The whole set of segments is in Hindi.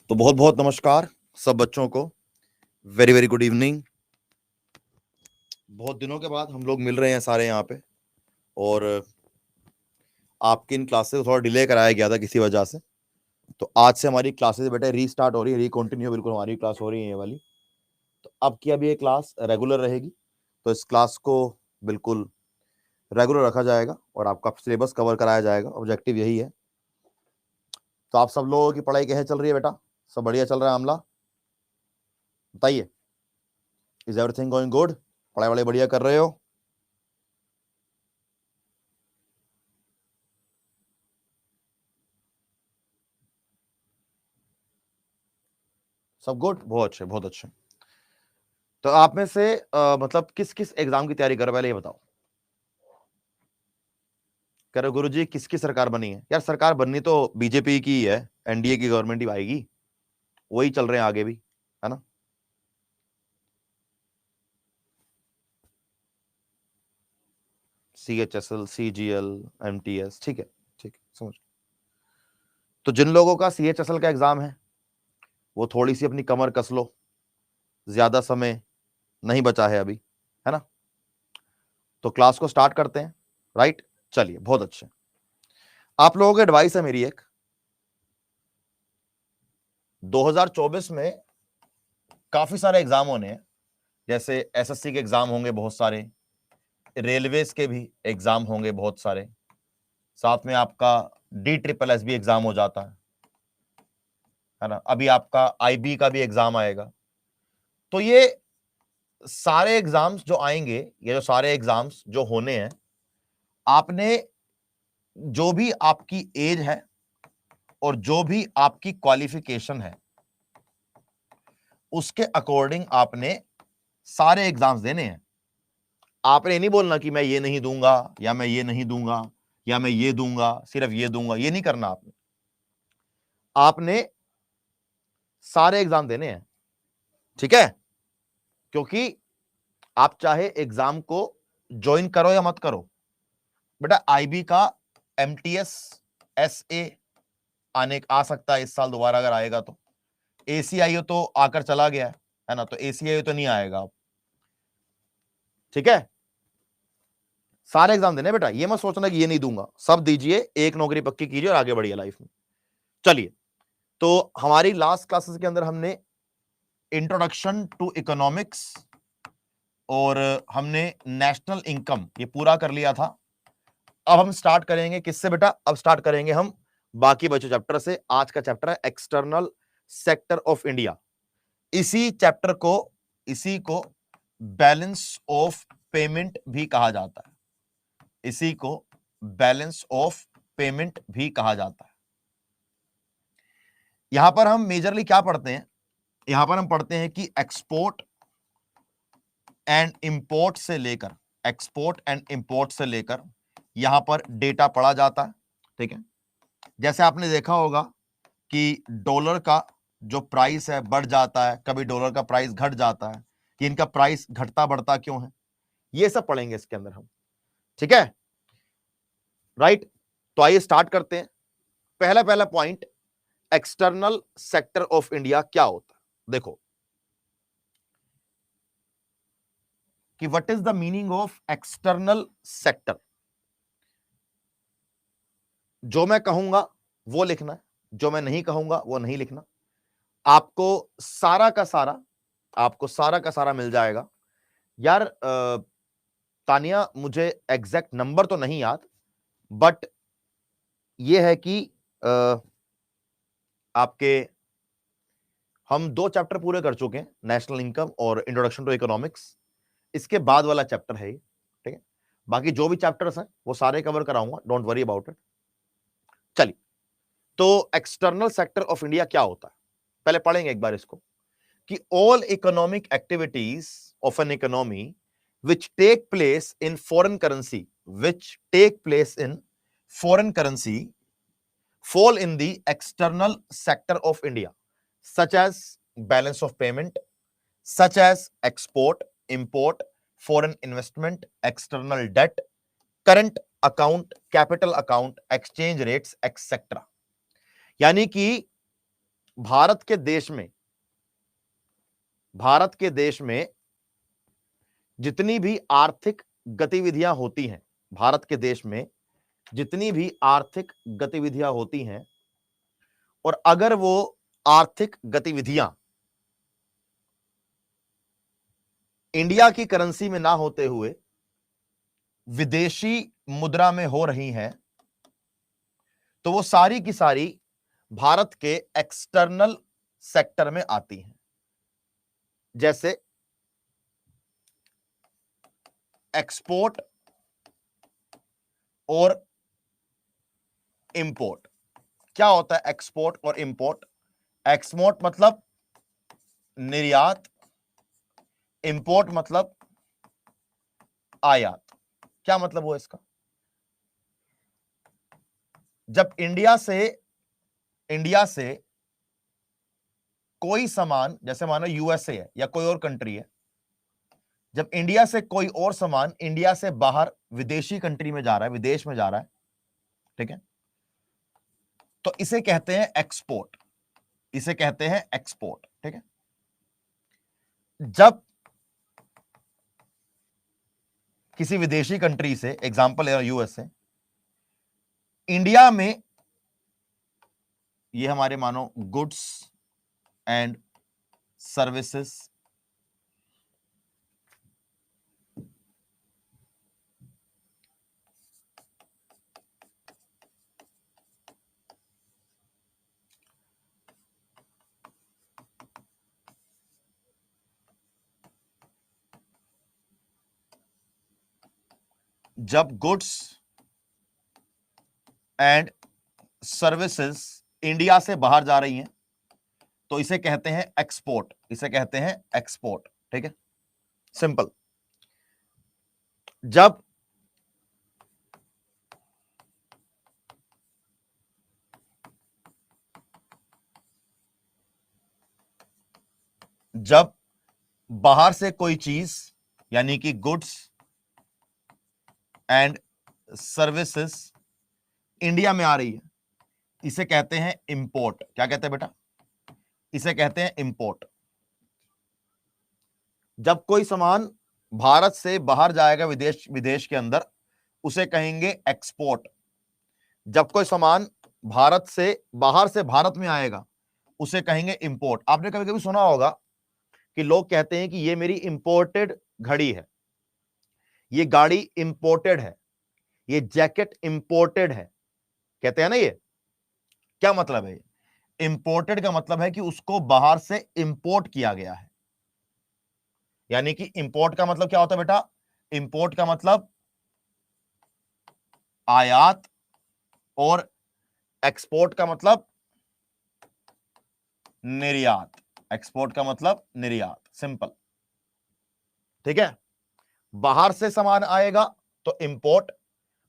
तो बहुत बहुत नमस्कार सब बच्चों को। Very very good evening. बहुत दिनों के बाद हम लोग मिल रहे हैं सारे यहाँ पे, और आपकी इन क्लासेस थोड़ा डिले कराया गया था किसी वजह से। तो आज से हमारी क्लासेस बेटे रीस्टार्ट हो रही है, रिकंटिन्यू बिल्कुल हमारी क्लास हो रही है ये वाली। तो अब की अब ये क्लास रेगुलर रहेगी, तो इस क्लास को बिल्कुल रेगुलर रखा जाएगा और आपका सिलेबस कवर कराया जाएगा। ऑब्जेक्टिव यही है। तो आप सब लोगों की पढ़ाई कैसे चल रही है बेटा? सब बढ़िया चल रहा है? आमला बताइए, इज एवरीथिंग गोइंग गुड? पढ़ाई वढ़ाई बढ़िया कर रहे हो? सब गुड, बहुत अच्छे बहुत अच्छे। तो आप में से मतलब किस किस एग्जाम की तैयारी कर रहे हो, पहले ये बताओ। कह रहे गुरु जी किसकी सरकार बनी है? यार सरकार बननी तो बीजेपी की है, एनडीए की गवर्नमेंट ही आएगी, वही चल रहे हैं आगे भी, है ना। CHSL, CGL, MTS, ठीक है, ठीक है, समझ। तो जिन लोगों का CHSL का एग्जाम है वो थोड़ी सी अपनी कमर कस लो, ज्यादा समय नहीं बचा है अभी, है ना। तो क्लास को स्टार्ट करते हैं, राइट? चलिए, बहुत अच्छे। आप लोगों को एडवाइस है मेरी एक, 2024 में काफी सारे एग्जाम होने हैं। जैसे SSC के एग्जाम होंगे बहुत सारे, रेलवेज के भी एग्जाम होंगे बहुत सारे, साथ में आपका DSSS भी एग्जाम हो जाता है ना। अभी आपका IB का भी एग्जाम आएगा। तो ये सारे एग्जाम्स जो आएंगे, ये जो सारे एग्जाम्स जो होने हैं, आपने जो भी आपकी एज है और जो भी आपकी क्वालिफिकेशन है उसके अकॉर्डिंग आपने सारे एग्जाम्स देने हैं। आपने नहीं बोलना कि मैं ये नहीं दूंगा या मैं ये नहीं दूंगा या मैं ये दूंगा, सिर्फ ये दूंगा, ये नहीं करना। आपने सारे एग्जाम देने हैं, ठीक है। क्योंकि आप चाहे एग्जाम को ज्वाइन करो या मत करो, बेटा IB का MTS SA आ सकता है इस साल दोबारा, अगर आएगा तो। ACIO तो आकर चला गया है ना, तो ACIO तो नहीं आएगा अब, ठीक है। सारे एग्जाम देने बेटा, ये मत सोचना कि ये नहीं दूंगा, सब दीजिए, एक नौकरी पक्की कीजिए और आगे बढ़िए लाइफ में। चलिए, तो हमारी लास्ट क्लासेस के अंदर हमने इंट्रोडक्शन टू इकोनॉमिक्स और हमने नेशनल इनकम ये पूरा कर लिया था। अब हम स्टार्ट करेंगे किससे बेटा? अब स्टार्ट करेंगे हम बाकी बचे चैप्टर से। आज का चैप्टर है एक्सटर्नल सेक्टर ऑफ इंडिया। इसी को बैलेंस ऑफ पेमेंट भी कहा जाता है। इसी को बैलेंस ऑफ पेमेंट भी कहा जाता है। यहां पर हम मेजरली क्या पढ़ते हैं? यहां पर हम पढ़ते हैं कि एक्सपोर्ट एंड इंपोर्ट से लेकर यहां पर डेटा पढ़ा जाता है, ठीक है। जैसे आपने देखा होगा कि डॉलर का जो प्राइस है बढ़ जाता है, कभी डॉलर का प्राइस घट जाता है, कि इनका प्राइस घटता बढ़ता क्यों है, ये सब पढ़ेंगे इसके अंदर हम, ठीक है, राइट। तो आइए स्टार्ट करते हैं। पहला पहला point, external sector of India क्या होता है। देखो कि what is the meaning of external sector. जो मैं कहूंगा वो लिखना है, जो मैं नहीं कहूंगा वो नहीं लिखना। आपको सारा का सारा मिल जाएगा। यार तानिया, मुझे एग्जैक्ट नंबर तो नहीं याद, बट ये है कि आपके हम 2 चैप्टर पूरे कर चुके हैं, नेशनल इनकम और इंट्रोडक्शन टू इकोनॉमिक्स। इसके बाद वाला चैप्टर है ये, ठीक है। बाकी जो भी चैप्टर्स हैं वो सारे कवर कराऊंगा, डोंट वरी अबाउट इट। चलिए, तो एक्सटर्नल सेक्टर ऑफ इंडिया क्या होता है पहले पढ़ेंगे एक बार इसको, कि all economic activities of an economy which take place in foreign currency fall in the external sector of India, such as balance of payment, such as export, import, foreign investment, external debt, current account, capital account, exchange rates, etc. यानी कि भारत के देश में जितनी भी आर्थिक गतिविधियां होती हैं, भारत के देश में जितनी भी आर्थिक गतिविधियां होती हैं, और अगर वो आर्थिक गतिविधियां इंडिया की करेंसी में ना होते हुए विदेशी मुद्रा में हो रही हैं, तो वो सारी की सारी भारत के एक्सटर्नल सेक्टर में आती हैं, जैसे एक्सपोर्ट और इंपोर्ट। क्या होता है एक्सपोर्ट और इंपोर्ट? एक्सपोर्ट मतलब निर्यात, इंपोर्ट मतलब आयात। क्या मतलब हुआ इसका? जब इंडिया से कोई सामान, जैसे मानो यूएसए है या कोई और कंट्री है, जब इंडिया से कोई और सामान इंडिया से बाहर विदेशी कंट्री में जा रहा है, विदेश में जा रहा है, ठीक है, तो इसे कहते हैं एक्सपोर्ट, इसे कहते हैं एक्सपोर्ट। ठीक है, जब किसी विदेशी कंट्री से, एग्जांपल है यूएस से, इंडिया में ये हमारे मानो गुड्स एंड सर्विसेज जब गुड्स एंड सर्विसेज इंडिया से बाहर जा रही हैं तो इसे कहते हैं एक्सपोर्ट, इसे कहते हैं एक्सपोर्ट। ठीक है, सिंपल। जब जब बाहर से कोई चीज यानी कि गुड्स एंड सर्विसेज इंडिया में आ रही है, इसे कहते हैं इंपोर्ट। क्या कहते हैं बेटा? इसे कहते हैं इंपोर्ट। जब कोई सामान भारत से बाहर जाएगा विदेश के अंदर, उसे कहेंगे एक्सपोर्ट। जब कोई सामान भारत से बाहर से भारत में आएगा, उसे कहेंगे इंपोर्ट। आपने कभी कभी सुना होगा कि लोग कहते हैं कि ये मेरी इंपोर्टेड घड़ी है, ये गाड़ी इंपोर्टेड है, ये जैकेट इंपोर्टेड है, कहते हैं ना। ये क्या मतलब है? इंपोर्टेड का मतलब है कि उसको बाहर से इंपोर्ट किया गया है। यानी कि इंपोर्ट का मतलब क्या होता है बेटा? इंपोर्ट का मतलब आयात, और एक्सपोर्ट का मतलब निर्यात। एक्सपोर्ट का मतलब निर्यात, सिंपल। ठीक है, बाहर से सामान आएगा तो इंपोर्ट,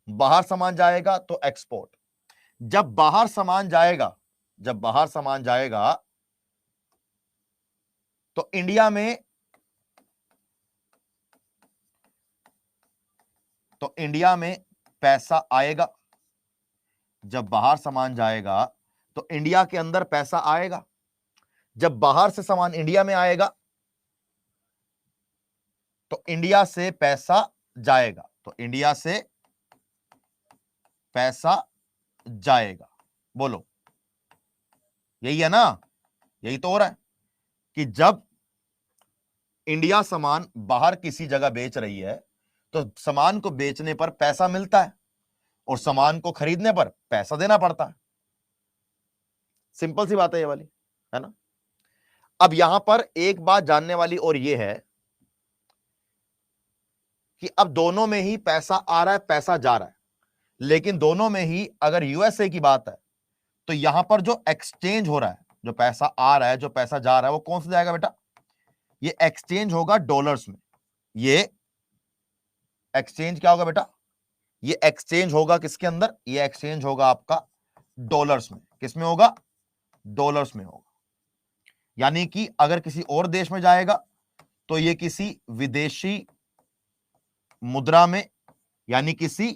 बाहर सामान जाएगा तो एक्सपोर्ट। जब बाहर सामान जाएगा तो इंडिया में पैसा आएगा। जब बाहर सामान जाएगा तो इंडिया के अंदर पैसा आएगा। जब बाहर से सामान इंडिया में आएगा तो इंडिया से पैसा जाएगा, तो इंडिया से पैसा जाएगा। बोलो, यही है ना? यही तो हो रहा है कि जब इंडिया सामान बाहर किसी जगह बेच रही है तो सामान को बेचने पर पैसा मिलता है और सामान को खरीदने पर पैसा देना पड़ता है। सिंपल सी बात है ये वाली, है ना? अब यहां पर एक बात जानने वाली और ये है कि अब दोनों में ही पैसा आ रहा है, पैसा जा रहा है, लेकिन दोनों में ही अगर यूएसए की बात है तो यहां पर जो एक्सचेंज हो रहा है, जो पैसा आ रहा है, जो पैसा जा रहा है, वो कौन सा जाएगा बेटा? ये एक्सचेंज होगा डॉलर्स में। ये एक्सचेंज क्या होगा बेटा? ये एक्सचेंज होगा किसके अंदर? ये एक्सचेंज होगा आपका डॉलर्स में। किसमें होगा? डॉलर्स में होगा। यानी कि अगर किसी और देश में जाएगा तो ये किसी विदेशी मुद्रा में, यानी किसी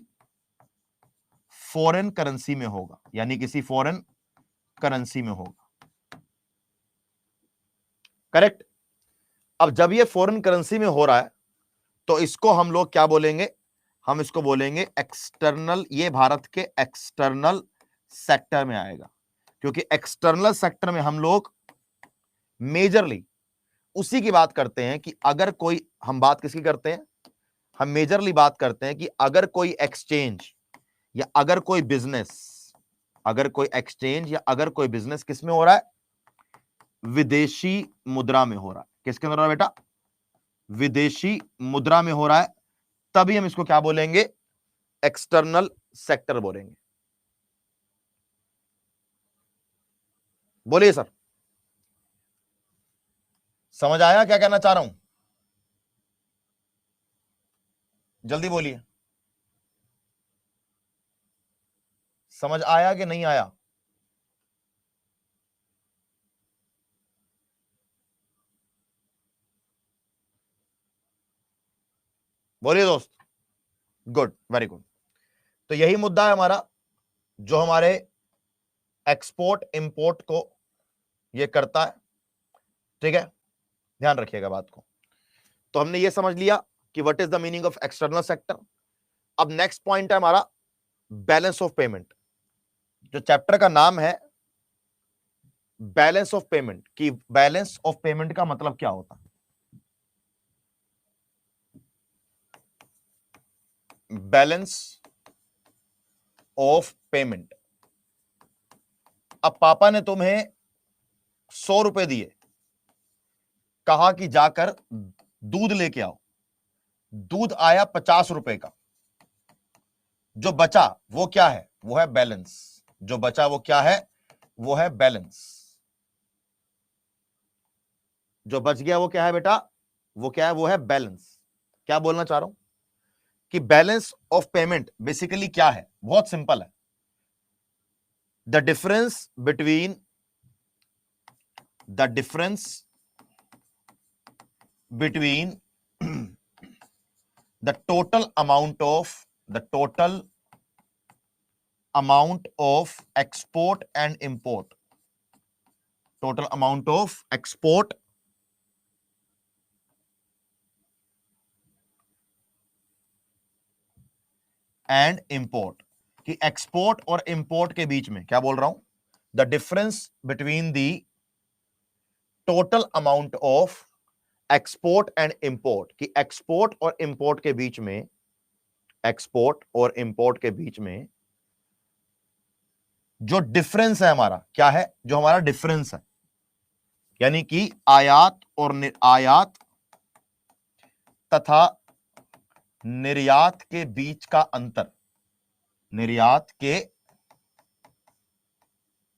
फॉरेन करेंसी में होगा, यानी किसी फॉरेन करेंसी में होगा। करेक्ट। अब जब ये फॉरेन करेंसी में हो रहा है तो इसको हम लोग क्या बोलेंगे, हम इसको बोलेंगे एक्सटर्नल, ये भारत के एक्सटर्नल सेक्टर में आएगा, क्योंकि एक्सटर्नल सेक्टर में हम लोग मेजरली उसी की बात करते हैं कि अगर कोई, हम बात किसकी करते हैं, हम मेजरली बात करते हैं कि अगर कोई एक्सचेंज या अगर कोई बिजनेस, अगर कोई एक्सचेंज या अगर कोई बिजनेस किस में हो रहा है, विदेशी मुद्रा में हो रहा है। किसके अंदर हो रहा है बेटा, विदेशी मुद्रा में हो रहा है, तभी हम इसको क्या बोलेंगे, एक्सटर्नल सेक्टर बोलेंगे। बोलिए सर, समझ आया क्या कहना चाह रहा हूं, जल्दी बोलिए, समझ आया कि नहीं आया? बोलिए दोस्त। Good, very good. तो यही मुद्दा है हमारा, जो हमारे एक्सपोर्ट इंपोर्ट को ये करता है, ठीक है, ध्यान रखिएगा बात को। तो हमने ये समझ लिया कि what is the meaning of external sector. अब नेक्स्ट पॉइंट है हमारा बैलेंस ऑफ पेमेंट। जो चैप्टर का नाम है बैलेंस ऑफ पेमेंट, कि बैलेंस ऑफ पेमेंट का मतलब क्या होता है। Balance of payment. अब पापा ने तुम्हें 100 रुपए दिए, कहा कि जाकर दूध लेके आओ, दूध आया 50 रुपए का, जो बचा वो क्या है, वो है बैलेंस। जो बचा वो क्या है, वो है बैलेंस। जो बच गया वो क्या है बेटा, वो क्या है, वो है बैलेंस। क्या बोलना चाह रहा हूं कि बैलेंस ऑफ पेमेंट बेसिकली क्या है, बहुत सिंपल है, the difference between the total amount of export and import, total amount of export and import, कि एक्सपोर्ट और इंपोर्ट के बीच में क्या बोल रहा हूं, the difference between the total amount of export and import, कि एक्सपोर्ट और इंपोर्ट के बीच में, एक्सपोर्ट और इंपोर्ट के बीच में जो डिफरेंस है हमारा, क्या है, जो हमारा डिफरेंस है, यानी कि आयात और आयात तथा निर्यात के बीच का अंतर, निर्यात के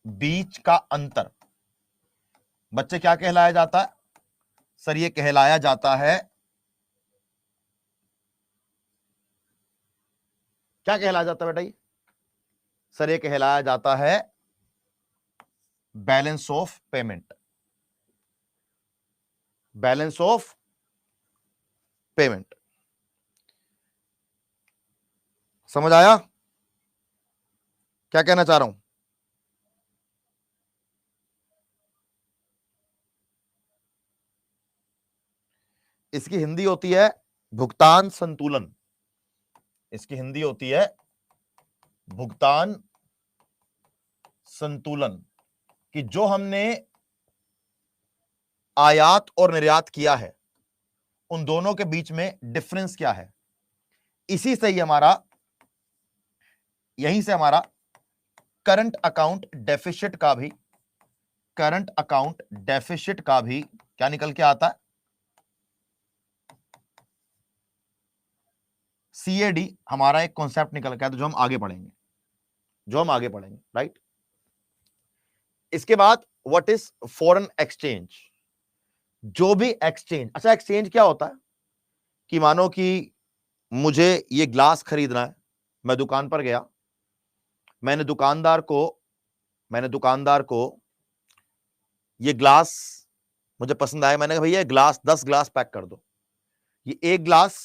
बीच का अंतर, बच्चे क्या कहलाया जाता है सर, ये कहलाया जाता है, क्या कहलाया जाता है बेटा, ये सर ये कहलाया जाता है balance of payment, balance of payment. समझ आया क्या कहना चाह रहा हूं? इसकी हिंदी होती है भुगतान संतुलन, इसकी हिंदी होती है भुगतान संतुलन, कि जो हमने आयात और निर्यात किया है उन दोनों के बीच में डिफरेंस क्या है। इसी से ही हमारा, यहीं से हमारा करंट अकाउंट डेफिसिट का भी, करंट अकाउंट डेफिसिट का भी क्या निकल के आता है, सीएडी हमारा एक कॉन्सेप्ट निकल के आता है, जो हम आगे पढ़ेंगे, जो हम आगे पढ़ेंगे, राइट। इसके बाद व्हाट इज फॉरेन एक्सचेंज, जो भी एक्सचेंज, अच्छा एक्सचेंज क्या होता है, कि मानो कि मुझे ये ग्लास खरीदना है, मैं दुकान पर गया, मैंने दुकानदार को ये ग्लास मुझे पसंद आया, मैंने कहा भैया ग्लास 10 ग्लास पैक कर दो, ये एक ग्लास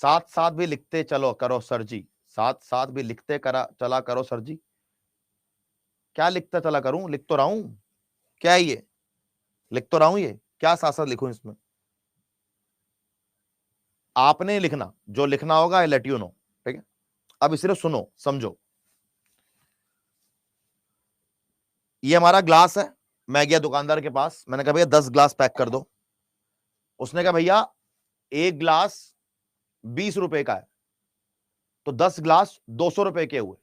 साथ साथ भी लिखते चलो करो सर जी, साथ साथ भी लिखते करा चला करो सर जी, क्या लिखता चला करूं, लिख तो रहा हूं, क्या है ये, लिख तो रहा हूं, ये क्या साथ साथ लिखूं इसमें, आपने लिखना, जो लिखना होगा आई लेट यू नो, ठीक है। अब सिर्फ सुनो समझो, ये हमारा ग्लास है, मैं गया दुकानदार के पास, मैंने कहा भैया 10 ग्लास पैक कर दो। उसने कहा भैया एक ग्लास 20 रुपए का है, तो 10 ग्लास 200 रुपए के हुए।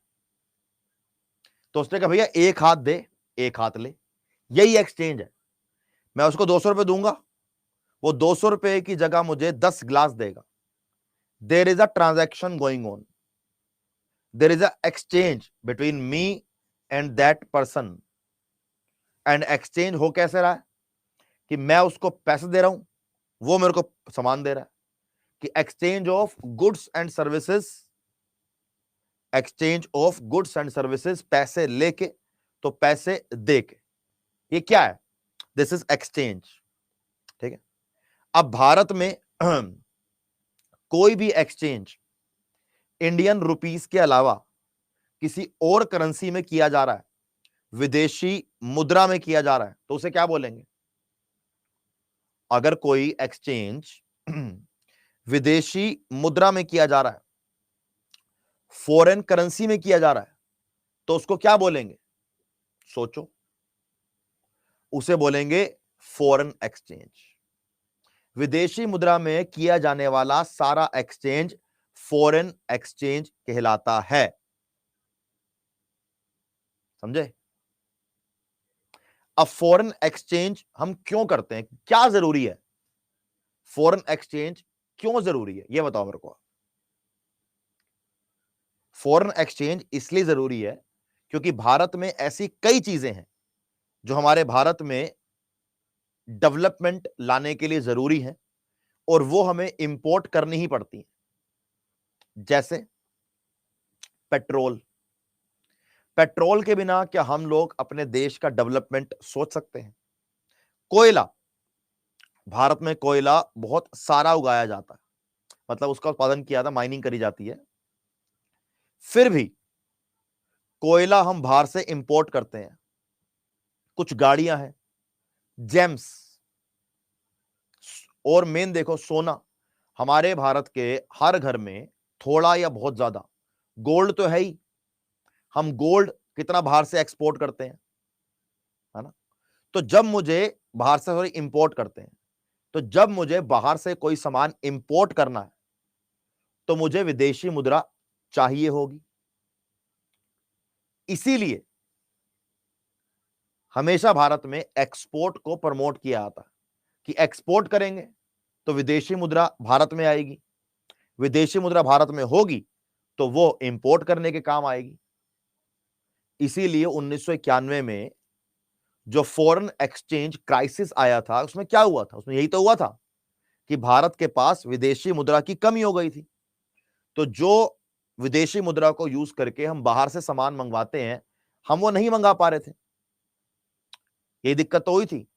तो उसने कहा भैया एक हाथ दे एक हाथ ले, यही एक्सचेंज है। मैं उसको 200 रुपए दूंगा, वो 200 रुपए की जगह मुझे 10 ग्लास देगा। There is a transaction going on, there is a exchange between me and that person. And exchange हो कैसे रहा है कि मैं उसको पैसे दे रहा हूं, वो मेरे को सामान दे रहा है, कि exchange of goods and services, exchange of goods and services, पैसे लेके तो पैसे दे के, ये क्या है, दिस इज एक्सचेंज, ठीक है। अब भारत में कोई भी एक्सचेंज इंडियन रुपीस के अलावा किसी और करेंसी में किया जा रहा है, विदेशी मुद्रा में किया जा रहा है, तो उसे क्या बोलेंगे। अगर कोई एक्सचेंज विदेशी मुद्रा में किया जा रहा है, फॉरेन करेंसी में किया जा रहा है, तो उसको क्या बोलेंगे, सोचो, उसे बोलेंगे फॉरेन एक्सचेंज। विदेशी मुद्रा में किया जाने वाला सारा एक्सचेंज फॉरेन एक्सचेंज कहलाता है, समझे। अब फॉरेन एक्सचेंज हम क्यों करते हैं, क्या जरूरी है, फॉरेन एक्सचेंज क्यों जरूरी है, यह बताओ मेरे को। फॉरेन एक्सचेंज इसलिए जरूरी है क्योंकि भारत में ऐसी कई चीजें हैं जो हमारे भारत में डेवलपमेंट लाने के लिए जरूरी है और वो हमें इंपोर्ट करनी ही पड़ती है। जैसे पेट्रोल, पेट्रोल के बिना क्या हम लोग अपने देश का डेवलपमेंट सोच सकते हैं। कोयला, भारत में कोयला बहुत सारा उगाया जाता है, मतलब उसका उत्पादन किया था, माइनिंग करी जाती है, फिर भी कोयला हम बाहर से इंपोर्ट करते हैं। कुछ गाड़ियां हैं, जेम्स, और मेन देखो सोना, हमारे भारत के हर घर में थोड़ा या बहुत ज्यादा गोल्ड तो है ही, हम गोल्ड कितना बाहर से एक्सपोर्ट करते हैं, है ना। तो जब मुझे बाहर से, सॉरी इंपोर्ट करते हैं, तो जब मुझे बाहर से कोई सामान इंपोर्ट करना है तो मुझे विदेशी मुद्रा चाहिए होगी। इसीलिए हमेशा भारत में एक्सपोर्ट को प्रमोट किया जाता है कि एक्सपोर्ट करेंगे तो विदेशी मुद्रा भारत में आएगी, विदेशी मुद्रा भारत में होगी तो वो इंपोर्ट करने के काम आएगी। इसीलिए 1991 में जो फॉरेन एक्सचेंज क्राइसिस आया था, उसमें क्या हुआ था, उसमें यही तो हुआ था कि भारत के पास विदेशी मुद्रा की कमी हो गई थी। तो जो विदेशी मुद्रा को यूज करके हम बाहर से सामान मंगवाते हैं, हम वो नहीं मंगा पा रहे थे, ये दिक्कत तो हुई थी।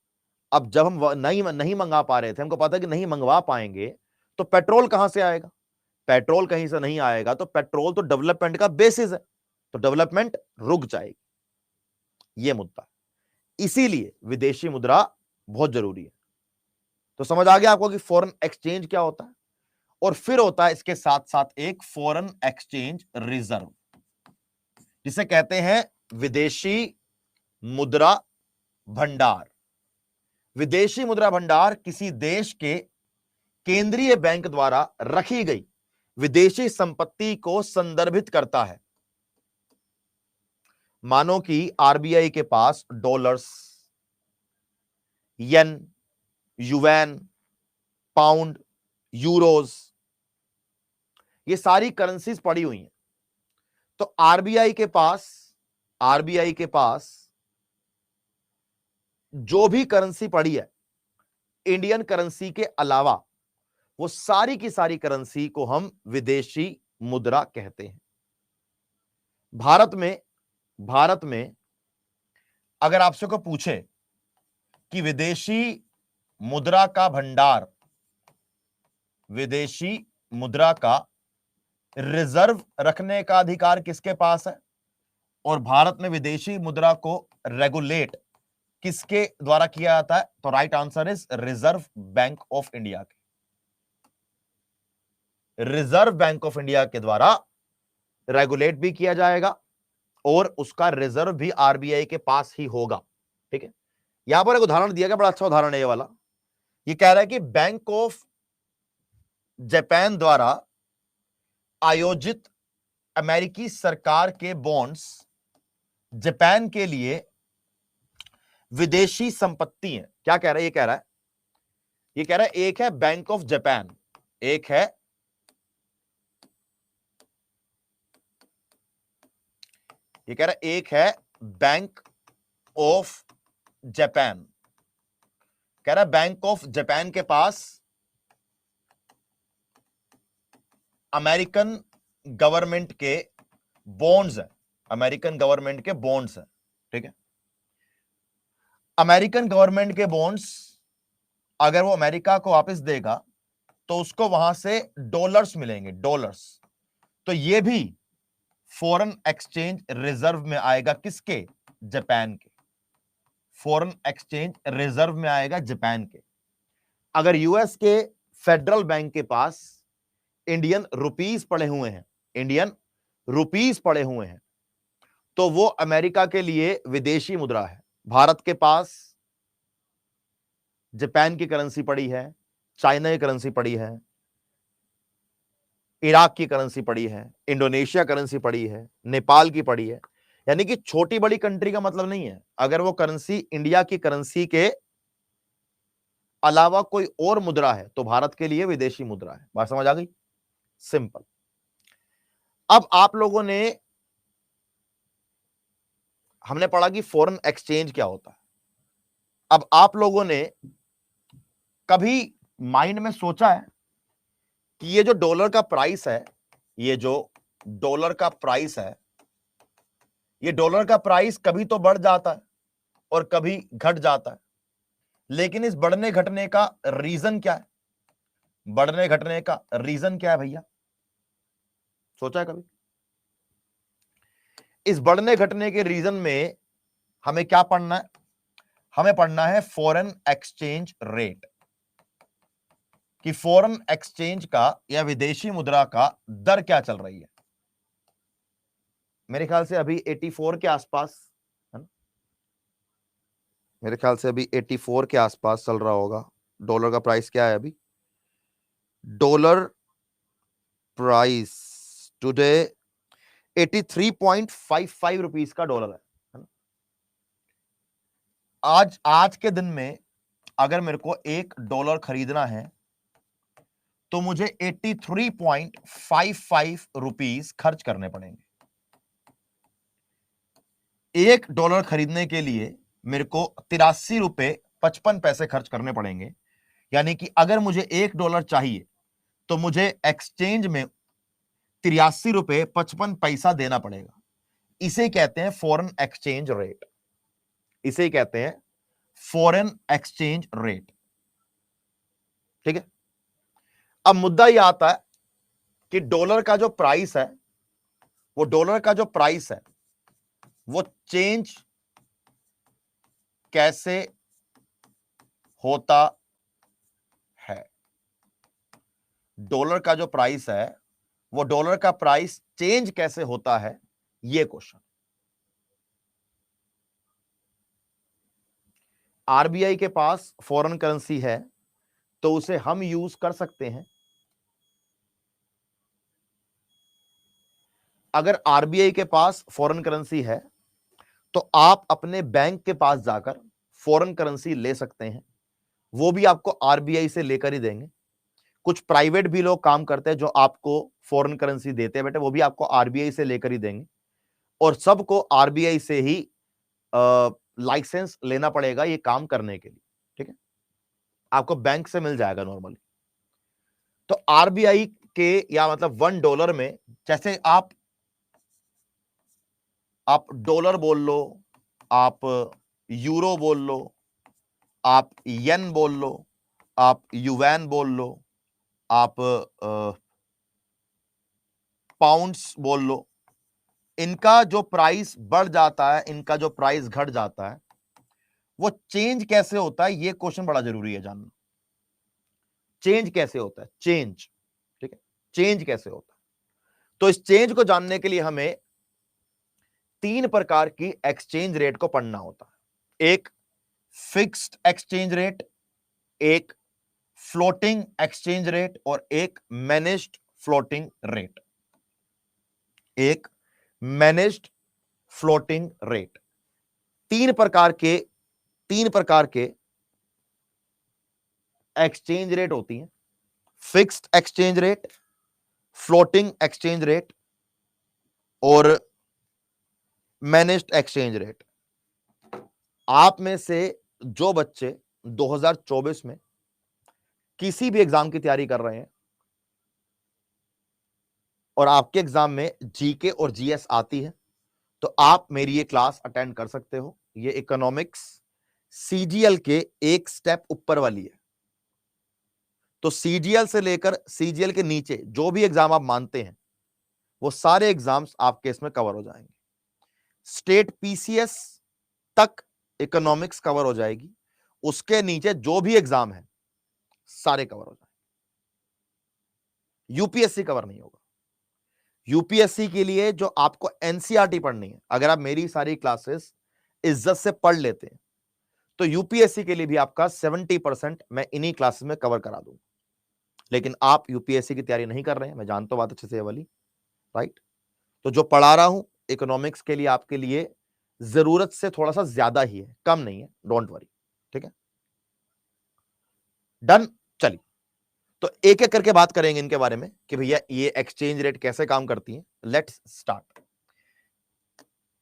अब जब हम नहीं मंगा पा रहे थे, हमको पता है कि नहीं मंगवा पाएंगे, तो पेट्रोल कहां से आएगा, पेट्रोल कहीं से नहीं आएगा, तो पेट्रोल तो डेवलपमेंट का बेसिस है, तो डेवलपमेंट रुक जाएगी, ये मुद्दा। इसीलिए विदेशी मुद्रा बहुत जरूरी है। तो समझ आ गया आपको कि फॉरेन एक्सचेंज क्या होता है। और फिर होता है इसके साथ साथ एक फॉरेन एक्सचेंज रिजर्व, जिसे कहते हैं विदेशी मुद्रा भंडार। विदेशी मुद्रा भंडार किसी देश के केंद्रीय बैंक द्वारा रखी गई विदेशी संपत्ति को संदर्भित करता है। मानो कि आरबीआई के पास डॉलर्स, येन, युवैन, पाउंड, यूरोज, ये सारी करेंसीज पड़ी हुई हैं। तो आरबीआई के पास जो भी करेंसी पड़ी है इंडियन करेंसी के अलावा, वो सारी की सारी करेंसी को हम विदेशी मुद्रा कहते हैं। भारत में अगर आपसे को पूछे कि विदेशी मुद्रा का भंडार, विदेशी मुद्रा का रिजर्व रखने का अधिकार किसके पास है, और भारत में विदेशी मुद्रा को रेगुलेट किसके द्वारा किया जाता है? तो right answer is reserve bank of India के। रिजर्व बैंक ऑफ इंडिया के द्वारा रेगुलेट भी किया जाएगा और उसका रिजर्व भी आरबीआई के पास ही होगा। ठीक है, यहां पर एक उदाहरण दिया गया, बड़ा अच्छा उदाहरण है ये वाला। ये कह रहा है कि बैंक ऑफ जापान द्वारा आयोजित अमेरिकी सरकार के बॉन्ड्स जापान के लिए विदेशी संपत्ति है। क्या कह रहा है? ये कह रहा है एक है बैंक ऑफ जापान, एक है ये कह रहा है एक है बैंक ऑफ जापान। कह रहा है बैंक ऑफ जापान के पास अमेरिकन गवर्नमेंट के बॉन्ड्स हैं, अमेरिकन गवर्नमेंट के बॉन्ड्स हैं। ठीक है, अमेरिकन गवर्नमेंट के बॉन्ड्स अगर वो अमेरिका को वापस देगा तो उसको वहां से डॉलर्स मिलेंगे, डॉलर्स। तो ये भी फॉरेन एक्सचेंज रिजर्व में आएगा। किसके? जापान के। फॉरेन एक्सचेंज रिजर्व में आएगा जापान के। अगर यूएस के फेडरल बैंक के पास इंडियन रुपीस पड़े हुए हैं, इंडियन रुपीस पड़े हुए हैं, तो वो अमेरिका के लिए विदेशी मुद्रा है। भारत के पास जापान की करेंसी पड़ी है, चाइना की करेंसी पड़ी है, इराक की करेंसी पड़ी है, इंडोनेशिया करेंसी पड़ी है, नेपाल की पड़ी है। यानी कि छोटी बड़ी कंट्री का मतलब नहीं है। अगर वो करेंसी इंडिया की करेंसी के अलावा कोई और मुद्रा है तो भारत के लिए विदेशी मुद्रा है। बात समझ आ गई? सिंपल। अब आप लोगों ने, हमने पढ़ा कि फॉरेन एक्सचेंज क्या होता है। अब आप लोगों ने कभी माइंड में सोचा है कि ये जो डॉलर का प्राइस है, ये जो डॉलर का प्राइस है, ये डॉलर का प्राइस कभी तो बढ़ जाता है और कभी घट जाता है, लेकिन इस बढ़ने घटने का रीजन क्या है? बढ़ने घटने का रीजन क्या है भैया? सोचा है कभी? इस बढ़ने घटने के रीजन में हमें क्या पढ़ना है? हमें पढ़ना है फॉरेन एक्सचेंज रेट, कि फॉरेन एक्सचेंज का या विदेशी मुद्रा का दर क्या चल रही है। मेरे ख्याल से अभी 84 के आसपास है ना, मेरे ख्याल से अभी 84 के आसपास चल रहा होगा। डॉलर का प्राइस क्या है अभी? डॉलर प्राइस टुडे 83.55 रुपीस का डॉलर है ना? आज के दिन में अगर मेरे को $1 खरीदना है तो मुझे 83.55 रुपीस खर्च करने पड़ेंगे। $1 खरीदने के लिए मेरे को 83 रुपए 55 पैसे खर्च करने पड़ेंगे। यानी कि अगर मुझे $1 चाहिए तो मुझे एक्सचेंज में 83 रुपए 55 पैसा देना पड़ेगा। इसे कहते हैं फॉरेन एक्सचेंज रेट, इसे कहते हैं फॉरेन एक्सचेंज रेट। ठीक है, अब मुद्दा यह आता है कि डॉलर का जो प्राइस है, वो डॉलर का जो प्राइस है वो चेंज कैसे होता है? डॉलर का जो प्राइस है, वो डॉलर का प्राइस चेंज कैसे होता है, ये क्वेश्चन। आरबीआई के पास फॉरेन करेंसी है तो उसे हम यूज कर सकते हैं। अगर आरबीआई के पास फॉरेन करेंसी है तो आप अपने बैंक के पास जाकर फॉरेन करेंसी ले सकते हैं, वो भी आपको आरबीआई से लेकर ही देंगे। कुछ प्राइवेट भी लोग काम करते हैं जो आपको फॉरेन करेंसी देते हैं बेटे, वो भी आपको आरबीआई से लेकर ही देंगे। और सबको आरबीआई से ही लाइसेंस लेना पड़ेगा ये काम करने के लिए। ठीक है, आपको बैंक से मिल जाएगा नॉर्मली। तो आरबीआई के या मतलब $1 में, जैसे आप डॉलर बोल लो, आप यूरो बोल लो, आप येन बोल लो, आप युवैन बोल लो, आप पाउंड्स बोल लो, इनका जो प्राइस बढ़ जाता है, इनका जो प्राइस घट जाता है, वो चेंज कैसे होता है, ये क्वेश्चन बड़ा जरूरी है जानना। चेंज कैसे होता है, चेंज, ठीक है, चेंज कैसे होता है। तो इस चेंज को जानने के लिए हमें 3 प्रकार की एक्सचेंज रेट को पढ़ना होता है। एक फिक्स्ड एक्सचेंज रेट, एक फ्लोटिंग एक्सचेंज रेट और एक मैनेज्ड फ्लोटिंग रेट। एक मैनेज्ड फ्लोटिंग रेट। तीन प्रकार के एक्सचेंज रेट होती हैं। Fixed exchange rate, floating exchange rate और मैनेज्ड एक्सचेंज रेट। आप में से जो बच्चे 2024 में किसी भी एग्जाम की तैयारी कर रहे हैं और आपके एग्जाम में जीके और जीएस आती है, तो आप मेरी ये क्लास अटेंड कर सकते हो। ये इकोनॉमिक्स सीजीएल के एक स्टेप ऊपर वाली है। तो सीजीएल से लेकर सीजीएल के नीचे जो भी एग्जाम आप मानते हैं, वो सारे एग्जाम्स आपके इसमें कवर हो जाएंगे। स्टेट पीसीएस तक इकोनॉमिक्स कवर हो जाएगी, उसके नीचे जो भी एग्जाम है सारे कवर हो जाएंगे। यूपीएससी कवर नहीं होगा। यूपीएससी के लिए जो आपको एनसीईआरटी पढ़नी है, अगर आप मेरी सारी क्लासेस इज्जत से पढ़ लेते हैं तो यूपीएससी के लिए भी आपका 70% मैं इन्हीं क्लासेस में कवर करा दूंगा। लेकिन आप यूपीएससी की तैयारी नहीं कर रहे हैं, मैं जानता हूं बात अच्छे से ये वाली, राइट। तो जो पढ़ा रहा हूं इकोनॉमिक्स के लिए, आपके लिए जरूरत से थोड़ा सा ज्यादा ही है, कम नहीं है, डोंट वरी, ठीक है, डन। चलिए, तो एक एक करके बात करेंगे इनके बारे में कि भैया ये एक्सचेंज रेट कैसे काम करती है। Let's start.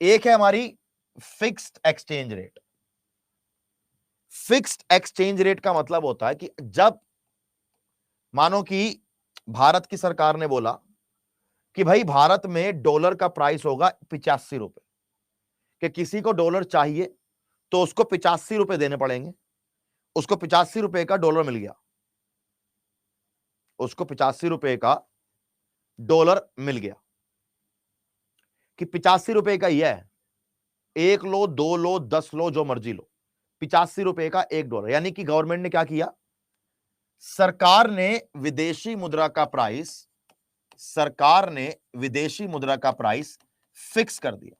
एक है हमारी fixed exchange rate. Fixed exchange rate का मतलब होता है कि जब मानो कि भारत की सरकार ने बोला कि भाई भारत में डॉलर का प्राइस होगा 85 रुपए, कि किसी को डॉलर चाहिए तो उसको 85 रुपए देने पड़ेंगे। उसको 85 रुपए का डॉलर मिल गया, उसको 85 रुपए का डॉलर मिल गया कि 85 रुपए का यह है, 1 लो 2 लो 10 लो जो मर्जी लो, 85 रुपए का $1। यानी कि गवर्नमेंट ने क्या किया, सरकार ने विदेशी मुद्रा का प्राइस फिक्स कर दिया।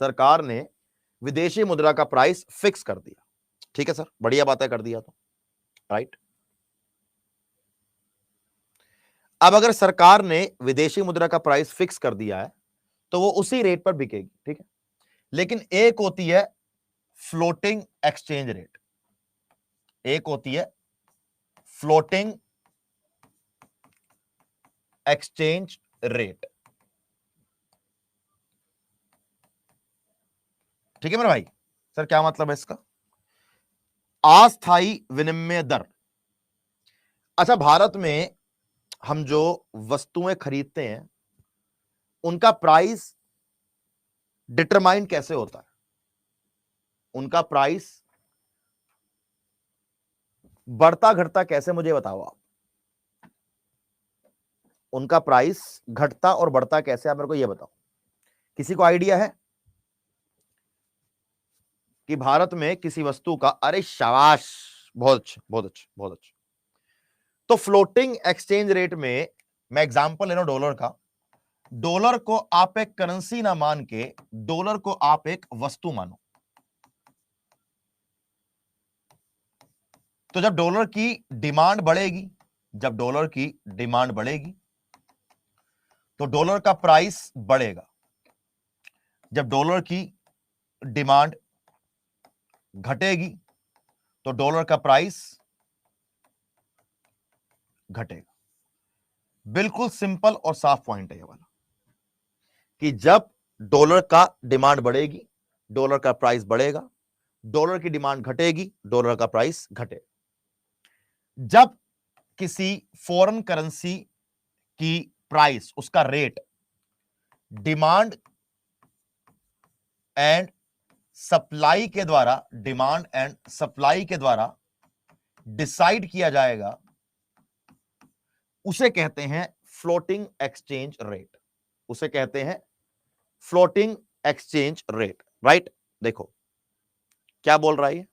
सरकार ने विदेशी मुद्रा का प्राइस फिक्स कर दिया। ठीक है सर, बढ़िया बात है, कर दिया तो, राइट। अब अगर सरकार ने विदेशी मुद्रा का प्राइस फिक्स कर दिया है तो वो उसी रेट पर बिकेगी, ठीक है। लेकिन एक होती है फ्लोटिंग एक्सचेंज रेट, एक होती है फ्लोटिंग एक्सचेंज रेट, ठीक है मेरे भाई। सर क्या मतलब है इसका, अस्थायी विनिमय दर। अच्छा, भारत में हम जो वस्तुएं खरीदते हैं उनका प्राइस डिटरमाइन कैसे होता है, उनका प्राइस बढ़ता घटता कैसे, मुझे बताओ आप। उनका प्राइस घटता और बढ़ता कैसे, आप मेरे को ये बताओ। किसी को आइडिया है कि भारत में किसी वस्तु का, अरे शाबाश, बहुत अच्छा बहुत अच्छा बहुत अच्छा। तो फ्लोटिंग एक्सचेंज रेट में मैं एग्जांपल ले रहा हूं डॉलर का। डॉलर को आप एक करेंसी ना मान के डॉलर को आप एक वस्तु मानो। तो जब डॉलर की डिमांड बढ़ेगी, तो डॉलर का प्राइस बढ़ेगा। जब डॉलर की डिमांड घटेगी तो डॉलर का प्राइस घटेगा। बिल्कुल सिंपल और साफ पॉइंट है ये वाला, कि जब डॉलर का डिमांड बढ़ेगी डॉलर का प्राइस बढ़ेगा, डॉलर की डिमांड घटेगी डॉलर का प्राइस घटेगा। जब किसी फॉरेन करेंसी की प्राइस, उसका रेट डिमांड एंड सप्लाई के द्वारा डिसाइड किया जाएगा, उसे कहते हैं फ्लोटिंग एक्सचेंज रेट, उसे कहते हैं फ्लोटिंग एक्सचेंज रेट, राइट। देखो क्या बोल रहा है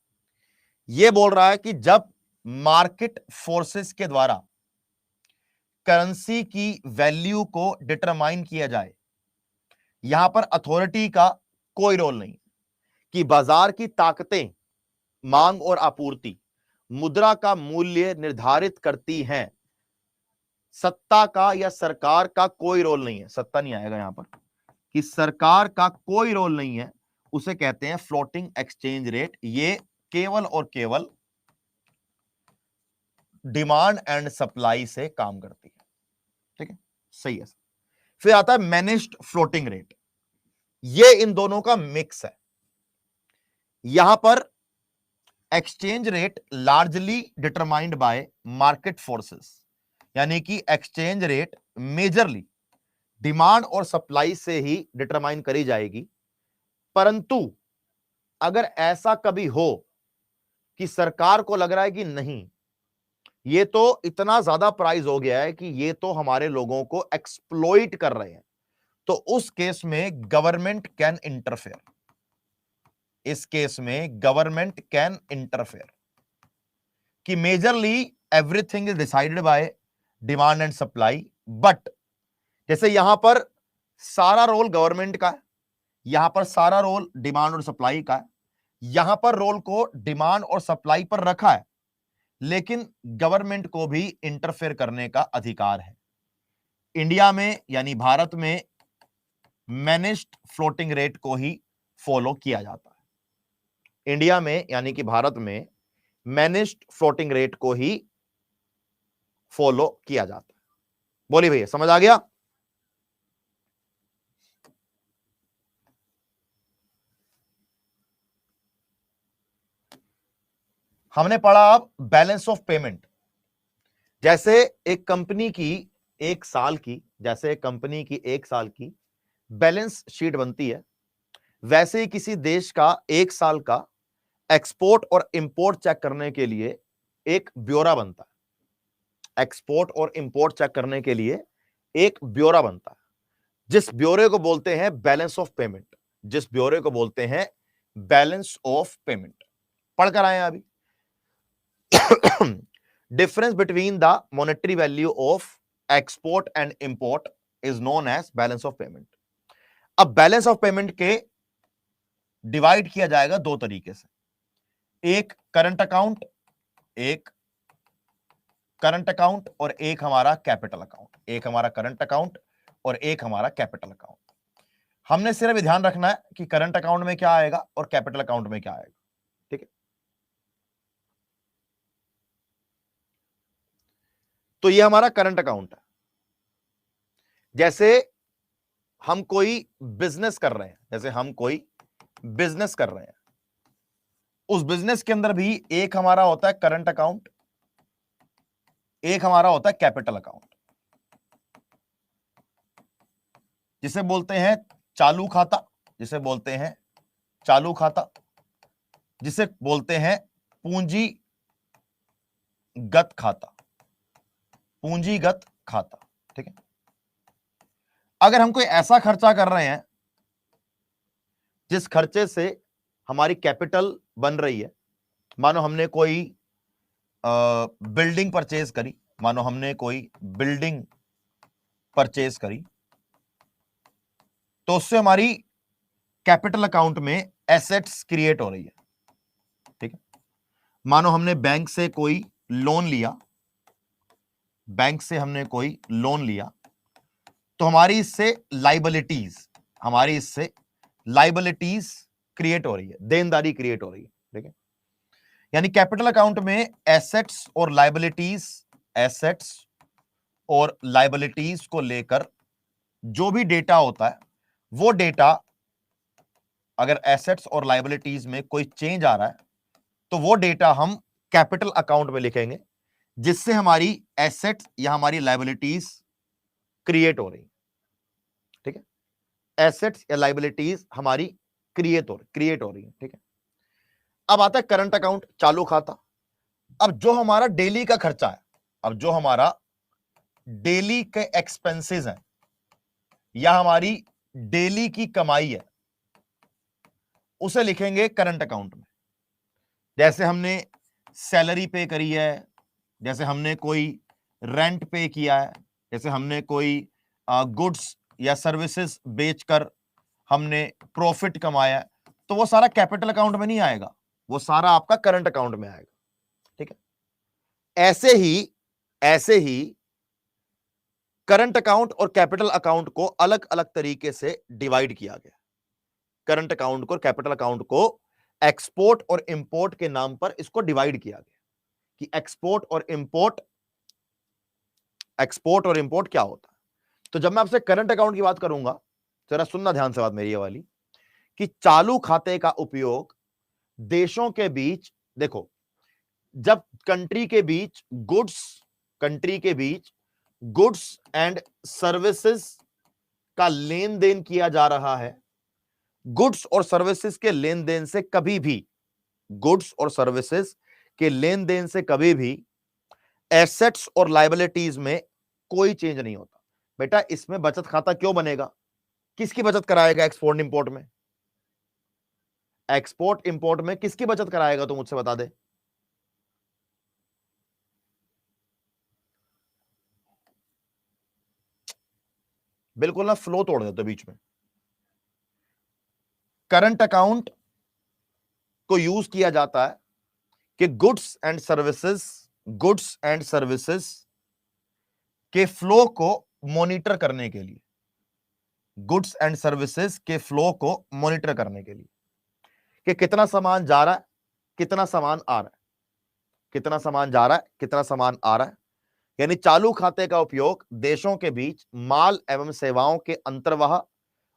ये बोल रहा है कि जब मार्केट फोर्सेस के द्वारा करेंसी की वैल्यू को डिटरमाइन किया जाए, यहां पर अथॉरिटी का कोई रोल नहीं, कि बाजार की ताकतें मांग और आपूर्ति मुद्रा का मूल्य निर्धारित करती हैं, सत्ता का या सरकार का कोई रोल नहीं है, सत्ता नहीं आएगा यहां पर, कि सरकार का कोई रोल नहीं है, उसे कहते हैं फ्लोटिंग एक्सचेंज रेट। ये केवल और केवल डिमांड एंड सप्लाई से काम करती है, ठीक है, सही है। फिर आता है मैनेज्ड फ्लोटिंग रेट, ये इन दोनों का मिक्स है। यहां पर exchange rate largely determined by market forces, यानी कि एक्सचेंज रेट मेजरली डिमांड और सप्लाई से ही डिटरमाइन करी जाएगी। परंतु अगर ऐसा कभी हो कि सरकार को लग रहा है कि नहीं, ये तो इतना ज्यादा प्राइस हो गया है कि ये तो हमारे लोगों को एक्सप्लॉइट कर रहे हैं, तो उस केस में गवर्नमेंट कैन इंटरफेयर, इस केस में गवर्नमेंट कैन इंटरफेयर, कि majorly everything is decided by demand and supply, but जैसे यहां पर सारा रोल गवर्नमेंट का है, यहां पर सारा रोल डिमांड और सप्लाई का है, यहां पर रोल को डिमांड और सप्लाई पर रखा है, लेकिन गवर्नमेंट को भी इंटरफेयर करने का अधिकार है। इंडिया में यानी भारत में मैनेज्ड फ्लोटिंग रेट को ही फॉलो किया जाता है। इंडिया में यानी कि भारत में मैनेज्ड फ्लोटिंग रेट को ही फॉलो किया जाता है। बोलिए भैया, समझ आ गया? हमने पढ़ा अब बैलेंस ऑफ पेमेंट। जैसे एक कंपनी की एक साल की, जैसे एक कंपनी की एक साल की बैलेंस शीट बनती है, वैसे ही किसी देश का एक साल का एक्सपोर्ट और इंपोर्ट चेक करने के लिए एक ब्यौरा बनता है। एक्सपोर्ट और इंपोर्ट चेक करने के लिए एक ब्यौरा बनता है, जिस ब्यौरे को बोलते हैं बैलेंस ऑफ पेमेंट, जिस ब्यौरे को बोलते हैं बैलेंस ऑफ पेमेंट। पढ़कर आए अभी। Difference between the monetary value of export and import is known as balance of payment. अब बैलेंस ऑफ पेमेंट के डिवाइड किया जाएगा दो तरीके से, एक करंट अकाउंट, एक करंट अकाउंट और एक हमारा कैपिटल अकाउंट, एक हमारा करंट अकाउंट और एक हमारा कैपिटल अकाउंट। हमने सिर्फ ध्यान रखना है कि करंट अकाउंट में क्या आएगा और कैपिटल अकाउंट में क्या आएगा, ठीक है। तो ये हमारा करंट अकाउंट है। जैसे हम कोई बिजनेस कर रहे हैं, जैसे हम कोई बिजनेस कर रहे हैं, उस बिजनेस के अंदर भी एक हमारा होता है करंट अकाउंट, एक हमारा होता है कैपिटल अकाउंट, जिसे बोलते हैं चालू खाता, जिसे बोलते हैं चालू खाता, जिसे बोलते हैं पूंजीगत खाता, पूंजीगत खाता, ठीक है। अगर हम कोई ऐसा खर्चा कर रहे हैं जिस खर्चे से हमारी कैपिटल बन रही है, मानो हमने कोई बिल्डिंग परचेज करी, मानो हमने कोई बिल्डिंग परचेज करी, तो उससे हमारी कैपिटल अकाउंट में एसेट्स क्रिएट हो रही है, ठीक है। मानो हमने बैंक से कोई लोन लिया, बैंक से हमने कोई लोन लिया, तो हमारी इससे लाइबिलिटीज, हमारी इससे लाइबिलिटीज क्रिएट हो रही है, देनदारी क्रिएट हो रही है, ठीक है। यानी कैपिटल अकाउंट में एसेट्स और लाइबिलिटीज, एसेट्स और लाइबिलिटीज को लेकर जो भी डेटा होता है, वो डेटा अगर एसेट्स और लाइबिलिटीज में कोई चेंज आ रहा है, तो वो डेटा हम कैपिटल अकाउंट में लिखेंगे, जिससे हमारी एसेट्स या हमारी लाइबिलिटीज क्रिएट हो रही, ठीक है। एसेट्स या लाइबिलिटीज हमारी क्रिएट हो रही है, ठीक है। अब आता है करंट अकाउंट, चालू खाता। अब जो हमारा डेली का खर्चा है, अब जो हमारा डेली के एक्सपेंसेस हैं या हमारी डेली की कमाई है, उसे लिखेंगे करंट अकाउंट में। जैसे हमने सैलरी पे करी है, जैसे हमने कोई रेंट पे किया है, जैसे हमने कोई गुड्स या सर्विसेज बेचकर हमने प्रॉफिट कमाया है, तो वो सारा कैपिटल अकाउंट में नहीं आएगा, वो सारा आपका करंट अकाउंट में आएगा। ठीक है, ऐसे ही करंट अकाउंट और कैपिटल अकाउंट को अलग अलग तरीके से डिवाइड किया गया। करंट अकाउंट को और कैपिटल अकाउंट को एक्सपोर्ट और इंपोर्ट के नाम पर इसको डिवाइड किया गया कि एक्सपोर्ट और इंपोर्ट क्या होता है। तो जब मैं आपसे करंट अकाउंट की बात करूंगा, जरा सुनना ध्यान से बात मेरी ये वाली, कि चालू खाते का उपयोग देशों के बीच, देखो जब कंट्री के बीच गुड्स एंड सर्विसेज का लेन देन किया जा रहा है, गुड्स और सर्विसेज के लेन देन से कभी भी एसेट्स और लायबिलिटीज में कोई चेंज नहीं होता। बेटा इसमें बचत खाता क्यों बनेगा? किसकी बचत कराएगा एक्सपोर्ट इंपोर्ट में? एक्सपोर्ट इंपोर्ट में किसकी बचत कराएगा, तो मुझसे बता दे। बिल्कुल ना फ्लो तोड़ देते बीच में। करंट अकाउंट को यूज किया जाता है कि गुड्स एंड सर्विसेज के फ्लो को मॉनिटर करने के लिए, गुड्स एंड सर्विसेज के फ्लो को मॉनिटर करने के लिए कि कितना सामान जा रहा है, कितना सामान आ रहा है, कितना सामान जा रहा है, कितना सामान आ रहा है। यानी चालू खाते का उपयोग देशों के बीच माल एवं सेवाओं के अंतर्वाह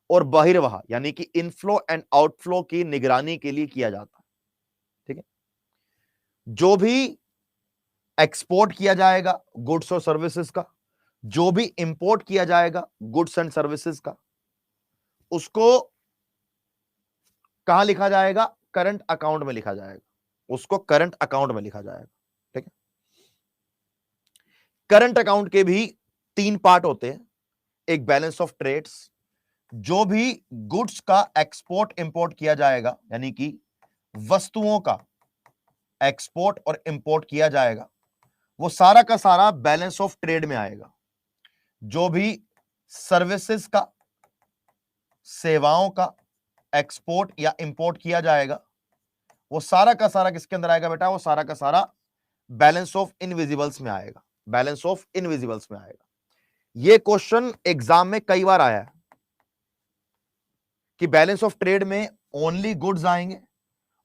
और बहिर्वाह यानी कि इनफ्लो एंड आउटफ्लो की निगरानी के लिए किया जाता है। ठीक है, जो भी एक्सपोर्ट किया जाएगा गुड्स और सर्विसेज का, जो भी इंपोर्ट किया जाएगा गुड्स एंड सर्विसेज का, उसको कहां लिखा जाएगा? करंट अकाउंट में लिखा जाएगा, उसको करंट अकाउंट में लिखा जाएगा। ठीक है, करंट अकाउंट के भी 3 पार्ट होते हैं। एक बैलेंस ऑफ ट्रेड्स, जो भी गुड्स का एक्सपोर्ट इंपोर्ट किया जाएगा यानी कि वस्तुओं का एक्सपोर्ट और इंपोर्ट किया जाएगा, वो सारा का सारा बैलेंस ऑफ ट्रेड में आएगा। जो भी सर्विसेज का, सेवाओं का एक्सपोर्ट या इंपोर्ट किया जाएगा, वो सारा का सारा किसके अंदर आएगा बेटा? वो सारा का सारा बैलेंस ऑफ इनविजिबल्स में आएगा, बैलेंस ऑफ इनविजिबल्स में आएगा। ये क्वेश्चन एग्जाम में कई बार आया है कि बैलेंस ऑफ ट्रेड में ओनली गुड्स आएंगे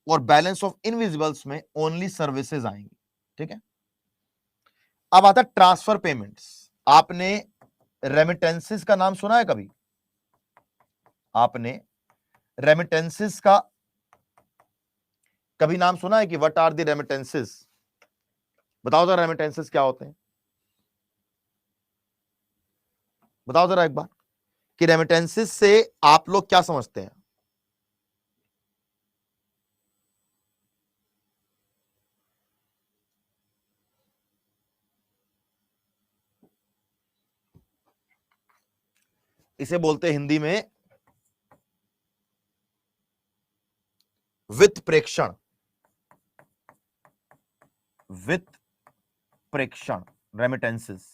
और बैलेंस ऑफ इनविजिबल्स में ओनली सर्विसेज आएंगी। ठीक है, अब आता ट्रांसफर पेमेंट्स। आपने रेमिटेंसेस का नाम सुना है कभी? आपने रेमिटेंसेस का कभी नाम सुना है कि व्हाट आर द रेमिटेंसेस? बताओ जरा रेमिटेंसेस क्या होते हैं, बताओ जरा एक बार कि रेमिटेंसेस से आप लोग क्या समझते हैं? इसे बोलते हैं हिंदी में वित्त प्रेक्षण, वित्त प्रेक्षण, रेमिटेंसेस।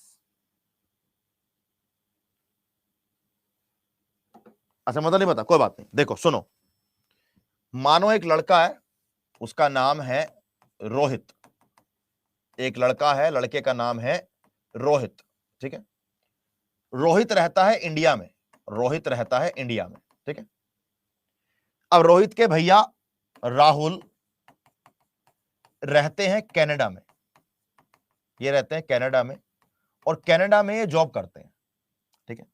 अच्छा मतलब नहीं पता, कोई बात नहीं। देखो सुनो, मानो एक लड़का है, उसका नाम है रोहित। एक लड़का है, लड़के का नाम है रोहित। ठीक है, रोहित रहता है इंडिया में, रोहित रहता है इंडिया में। ठीक है, अब रोहित के भैया राहुल रहते हैं कनाडा में, ये रहते हैं कनाडा में और कनाडा में ये जॉब करते हैं। ठीक है,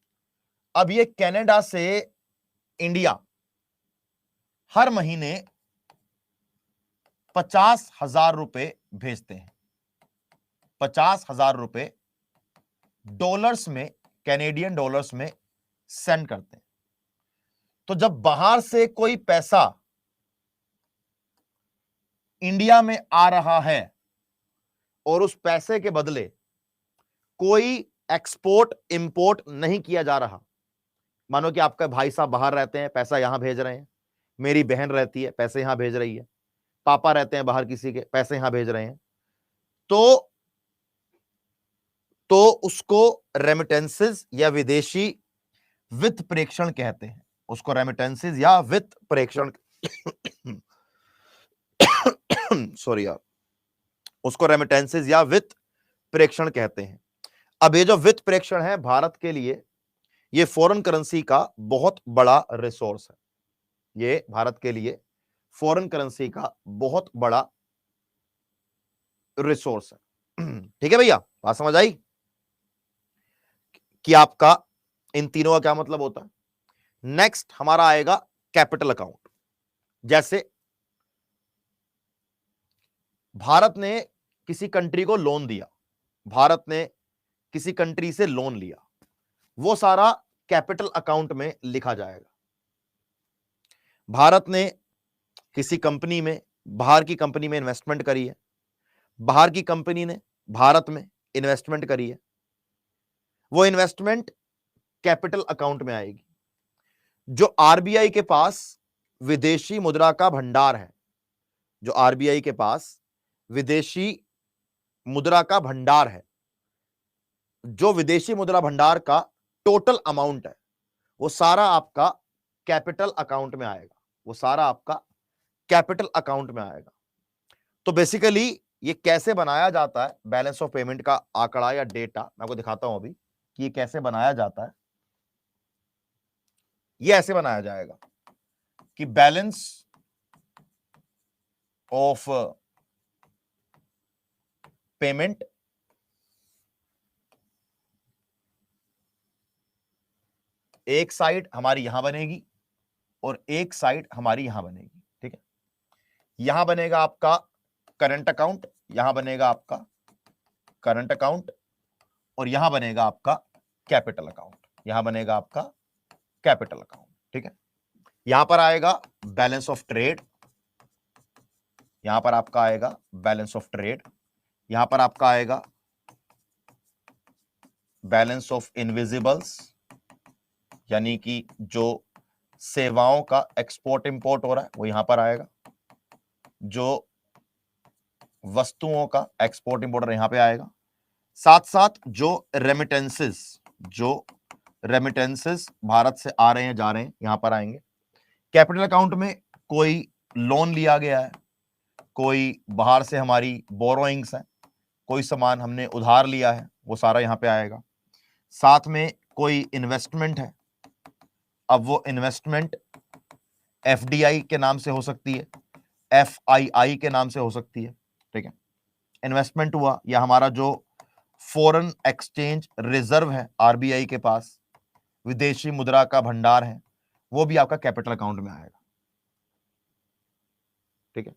अब ये कनाडा से इंडिया हर महीने 50,000 रुपए भेजते हैं, 50,000 रुपए डॉलर्स में, कैनेडियन डॉलर्स में सेंड करते हैं। तो जब बाहर से कोई पैसा इंडिया में आ रहा है और उस पैसे के बदले कोई एक्सपोर्ट इंपोर्ट नहीं किया जा रहा। मानो कि आपका भाई साहब बाहर रहते हैं, पैसा यहां भेज रहे हैं, मेरी बहन रहती है, पैसे यहां भेज रही है, पापा रहते हैं बाहर किसी के, पैसे यहां भेज रहे हैं, तो उसको रेमिटेंसेस या विदेशी वित्त प्रेषण कहते हैं। उसको रेमिटेंसेस या वित्त प्रेषण सॉरी यार, उसको रेमिटेंसेस या वित्त प्रेषण कहते हैं। अब ये जो वित्त प्रेषण है भारत के लिए, ये फॉरेन करेंसी का बहुत बड़ा रिसोर्स है। ये भारत के लिए फॉरेन करेंसी का बहुत बड़ा रिसोर्स है। ठीक है भैया, बात समझ आई कि आपका इन तीनों का क्या मतलब होता है। नेक्स्ट हमारा आएगा कैपिटल अकाउंट। जैसे भारत ने किसी कंट्री को लोन दिया, भारत ने किसी कंट्री से लोन लिया, वो सारा कैपिटल अकाउंट में लिखा जाएगा। भारत ने किसी कंपनी में, बाहर की कंपनी में इन्वेस्टमेंट करी है, बाहर की कंपनी ने भारत में इन्वेस्टमेंट करी है, वो इन्वेस्टमेंट कैपिटल अकाउंट में आएगी। जो आरबीआई के पास विदेशी मुद्रा का भंडार है, जो आरबीआई के पास विदेशी मुद्रा का भंडार है, जो विदेशी मुद्रा भंडार का टोटल अमाउंट है, वो सारा आपका कैपिटल अकाउंट में आएगा, वो सारा आपका कैपिटल अकाउंट में आएगा। तो बेसिकली ये कैसे बनाया जाता है, बैलेंस ऑफ पेमेंट का आंकड़ा या डेटा, मैं आपको दिखाता हूं अभी कि ये कैसे बनाया जाता है। ये ऐसे बनाया जाएगा कि बैलेंस ऑफ पेमेंट एक साइड हमारी यहां बनेगी और एक साइड हमारी यहां बनेगी। ठीक है, यहां बनेगा आपका करंट अकाउंट, यहां बनेगा आपका करंट अकाउंट, और यहां बनेगा आपका कैपिटल अकाउंट, यहां बनेगा आपका कैपिटल अकाउंट। ठीक है, यहां पर आएगा बैलेंस ऑफ ट्रेड, यहां पर आपका आएगा बैलेंस ऑफ ट्रेड, यहां पर आपका आएगा बैलेंस ऑफ इनविजिबल्स, यानी कि जो सेवाओं का एक्सपोर्ट इंपोर्ट हो रहा है वो यहां पर आएगा, जो वस्तुओं का एक्सपोर्ट इंपोर्ट यहां पे आएगा, साथ साथ जो रेमिटेंसेस भारत से आ रहे हैं जा रहे हैं यहां पर आएंगे। कैपिटल अकाउंट में कोई लोन लिया गया है, कोई बाहर से हमारी बोरोइंग्स है, कोई सामान हमने उधार लिया है, वो सारा यहां पे आएगा। साथ में कोई इन्वेस्टमेंट है, अब वो इन्वेस्टमेंट एफडीआई के नाम से हो सकती है, एफआईआई के नाम से हो सकती है। ठीक है, इन्वेस्टमेंट हुआ, या हमारा जो फॉरेन एक्सचेंज रिजर्व है आरबीआई के पास, विदेशी मुद्रा का भंडार है, वो भी आपका कैपिटल अकाउंट में आएगा। ठीक है,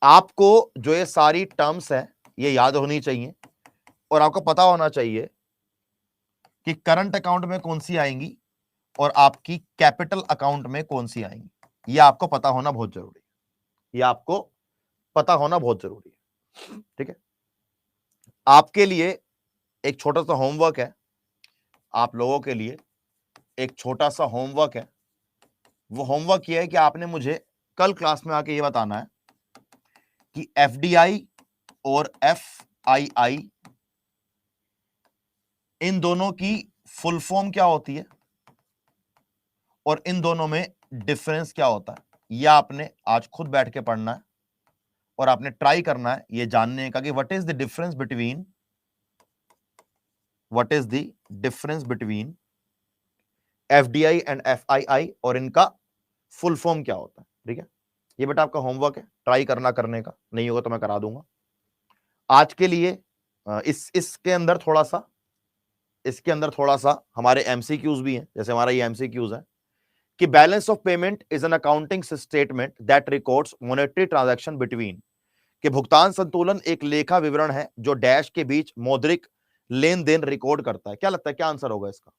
आपको जो ये सारी टर्म्स है ये याद होनी चाहिए, और आपको पता होना चाहिए कि करंट अकाउंट में कौन सी आएंगी और आपकी कैपिटल अकाउंट में कौन सी आएंगी। ये आपको पता होना बहुत जरूरी है, ये आपको पता होना बहुत जरूरी है। ठीक है, आपके लिए एक छोटा सा होमवर्क है, आप लोगों के लिए एक छोटा सा होमवर्क है। वो होमवर्क ये है कि आपने मुझे कल क्लास में आके ये बताना है कि एफडीआई और एफआईआई इन दोनों की फुल फॉर्म क्या होती है और इन दोनों में डिफरेंस क्या होता है। यह आपने आज खुद बैठ के पढ़ना है और आपने ट्राई करना है ये जानने का कि what is the difference between FDI and FII, और इनका फुल फॉर्म क्या होता है। ठीक है, ये बेटा आपका होमवर्क है, ट्राई करना करने का, नहीं होगा तो मैं करा दूंगा। आज के लिए इसके अंदर थोड़ा सा हमारे एमसीक्यूज भी हैं, जैसे हमारा ये एमसीक्यूज है कि balance of payment is an accounting statement that records monetary transaction between, कि भुगतान संतुलन एक लेखा विवरण है जो डैश के बीच मौद्रिक लेन देन रिकॉर्ड करता है। क्या लगता है क्या आंसर होगा इसका?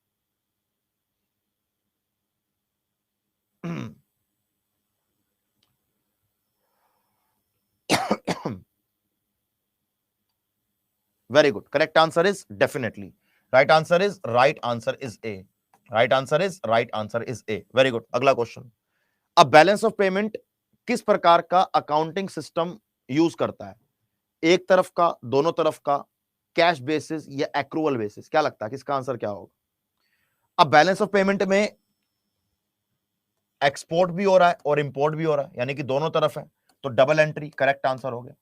Very good, correct answer is definitely right answer is a, right answer is a, very good. अगला क्वेश्चन, अब बैलेंस ऑफ पेमेंट किस प्रकार का अकाउंटिंग सिस्टम यूज करता है? एक तरफ का, दोनों तरफ का, कैश बेसिस या एक्रूअल बेसिस? क्या लगता है किसका आंसर क्या होगा? अब बैलेंस ऑफ पेमेंट में एक्सपोर्ट भी हो रहा है और इंपोर्ट भी हो रहा है, यानी कि दोनों तरफ है, तो डबल एंट्री करेक्ट आंसर हो गया,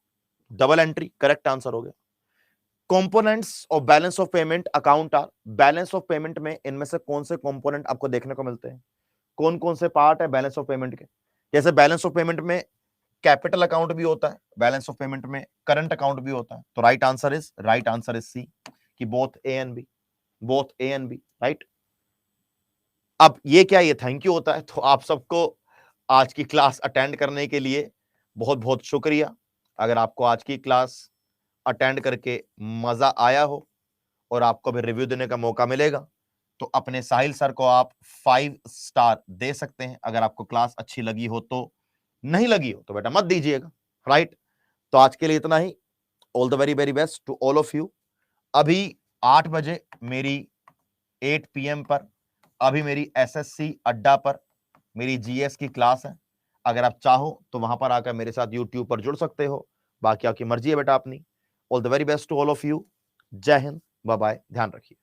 डबल एंट्री करेक्ट आंसर हो गया। Components of balance of payment account are, balance of payment में इनमें से कौन से कंपोनेंट आपको देखने को मिलते हैं? कौन कौन से पार्ट है बैलेंस ऑफ पेमेंट के? जैसे बैलेंस ऑफ पेमेंट में कैपिटल अकाउंट भी होता है, बैलेंस ऑफ पेमेंट में करंट अकाउंट भी होता है, तो राइट आंसर इज सी, कि both A and B, both A and B, right. अब ये क्या, ये थैंक यू होता है। तो आप सबको आज की क्लास अटेंड करने के लिए बहुत बहुत शुक्रिया। अगर आपको आज की क्लास अटेंड करके मजा आया हो और आपको भी रिव्यू देने का मौका मिलेगा, तो अपने साहिल सर को आप 5 स्टार दे सकते हैं। अगर आपको क्लास अच्छी लगी हो तो, नहीं लगी हो तो बेटा मत दीजिएगा, राइट। तो आज के लिए इतना ही। All the very very best to all of you. अभी 8 बजे मेरी 8 PM पर अभी मेरी SSC अड्डा पर मेरी GS की क्लास है। अगर आप चाहो तो वहां पर आकर मेरे साथ YouTube पर जुड़ सकते हो, बाकी आपकी मर्जी है बेटा अपनी। All the very best to all of you. जय हिंद, बाय बाय, ध्यान रखिए।